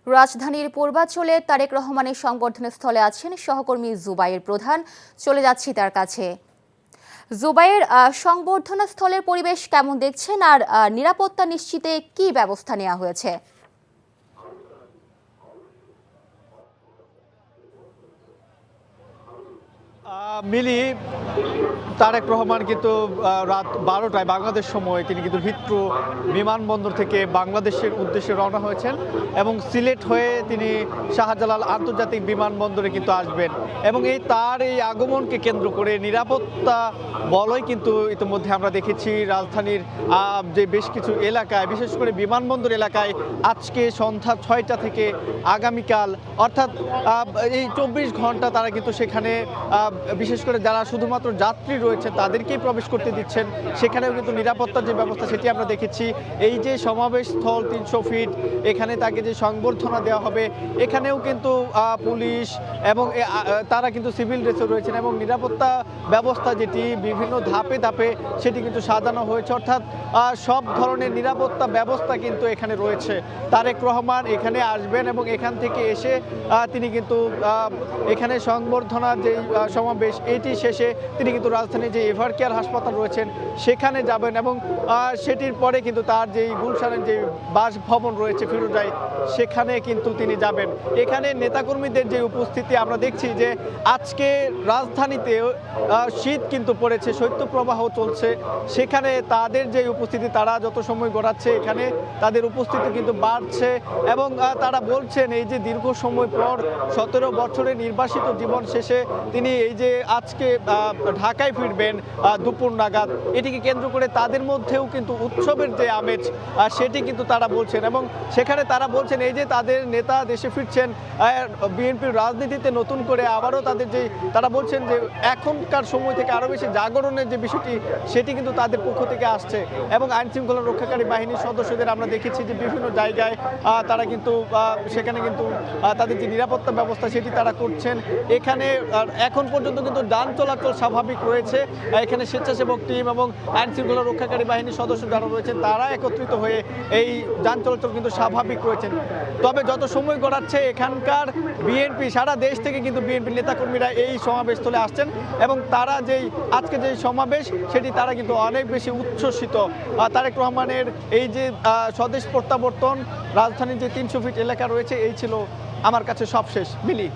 রাজধানীর পূর্বাঞ্চলে তারেক রহমানের সংবর্ধনা স্থলে আছেন সহকর্মী জুবাইর প্রধান। চলে যাচ্ছি তার কাছে। জুবাইর, সংবর্ধনা স্থলের পরিবেশ কেমন দেখছেন, আর নিরাপত্তা নিশ্চিতে কি ব্যবস্থা নেওয়া হয়েছে? মিলি, তারেক রহমান কিন্তু রাত 12টায় বাংলাদেশ সময় তিনি কিন্তু হিথ্রো বিমানবন্দর থেকে বাংলাদেশের উদ্দেশ্যে রওনা হয়েছেন এবং সিলেট হয়ে তিনি শাহজালাল আন্তর্জাতিক বিমানবন্দরে কিন্তু আসবেন। এবং তার এই আগমনকে কেন্দ্র করে নিরাপত্তা বলয় কিন্তু ইতিমধ্যে আমরা দেখেছি রাজধানীর যে বেশ কিছু এলাকায়, বিশেষ করে বিমানবন্দর এলাকায় আজকে সন্ধ্যা 6টা থেকে আগামীকাল অর্থাৎ এই 24 ঘন্টা তারা কিন্তু সেখানে বিশেষ করে যারা শুধুমাত্র যাত্রী রয়েছে তাদেরকেই প্রবেশ করতে দিচ্ছেন। সেখানেও কিন্তু নিরাপত্তার যে ব্যবস্থা সেটি আমরা দেখেছি। এই যে সমাবেশ স্থল 300 ফিট, এখানে তাকে যে সংবর্ধনা দেওয়া হবে, এখানেও কিন্তু পুলিশ এবং তারা কিন্তু সিভিল ড্রেসে রয়েছেন এবং নিরাপত্তা ব্যবস্থা যেটি বিভিন্ন ধাপে ধাপে সেটি কিন্তু সাজানো হয়েছে। অর্থাৎ সব ধরনের নিরাপত্তা ব্যবস্থা কিন্তু এখানে রয়েছে। তারেক রহমান এখানে আসবেন এবং এখান থেকে এসে তিনি কিন্তু এখানে সংবর্ধনার যে সমাবেশ এটি শেষে তিনি কিন্তু রাজধানীর যে এভার কেয়ার হাসপাতাল রয়েছেন সেখানে যাবেন এবং সেটির পরে কিন্তু তার যেই গুলশানের যে বাসভবন রয়েছে ফিরোজায় সেখানে কিন্তু তিনি যাবেন। এখানে নেতাকর্মীদের যে উপস্থিতি আমরা দেখছি যে আজকে রাজধানীতে শীত কিন্তু পড়েছে, শৈত্যপ্রবাহ চলছে। সেখানে তাদের যে উপস্থিতি তারা যত সময় গড়াচ্ছে এখানে তাদের উপস্থিতি কিন্তু বাড়ছে এবং তারা বলছেন এই যে দীর্ঘ সময় পর 17 বছরের নির্বাসিত জীবন শেষে তিনি এই যে আজকে ঢাকায় ফিরবেন দুপুর নাগাদ, এটিকে কেন্দ্র করে তাদের মধ্যেও কিন্তু উৎসবের যে আমেজ সেটি কিন্তু তারা বলছেন। এবং সেখানে তারা বলছেন এই যে তাদের নেতা দেশে ফিরছেন, বিএনপির রাজনীতিতে নতুন করে আবারও তাদের যে তারা বলছেন যে এখনকার সময় থেকে আরও বেশি জাগরণের যে বিষয়টি সেটি কিন্তু তাদের পক্ষ থেকে আসছে। এবং আইন শৃঙ্খলা রক্ষাকারী বাহিনীর সদস্যদের আমরা দেখেছি যে বিভিন্ন জায়গায় তারা কিন্তু সেখানে কিন্তু তাদের যে নিরাপত্তা ব্যবস্থা সেটি তারা করছেন। এখানে এখন পর্যন্ত কিন্তু যান চলাচল স্বাভাবিক রয়েছে। এখানে স্বেচ্ছাসেবক টিম এবং আইন শৃঙ্খলা রক্ষাকারী বাহিনীর সদস্য যারা রয়েছেন তারা একত্রিত হয়ে এই যান চলাচল কিন্তু স্বাভাবিক রয়েছেন। তবে যত সময় গড়াচ্ছে এখানকার বিএনপি সারা দেশ থেকে কিন্তু বিএনপির নেতাকর্মীরা এই সমাবেশস্থলে আসছেন এবং তারা যেই আজকে যে সমাবেশ সেটি তারা কিন্তু অনেক বেশি উচ্ছ্বসিত। তারেক রহমানের এই যে স্বদেশ প্রত্যাবর্তন, রাজধানীর যে 300 ফিট এলাকা রয়েছে, এই ছিল আমার কাছে সবশেষ। মিলি।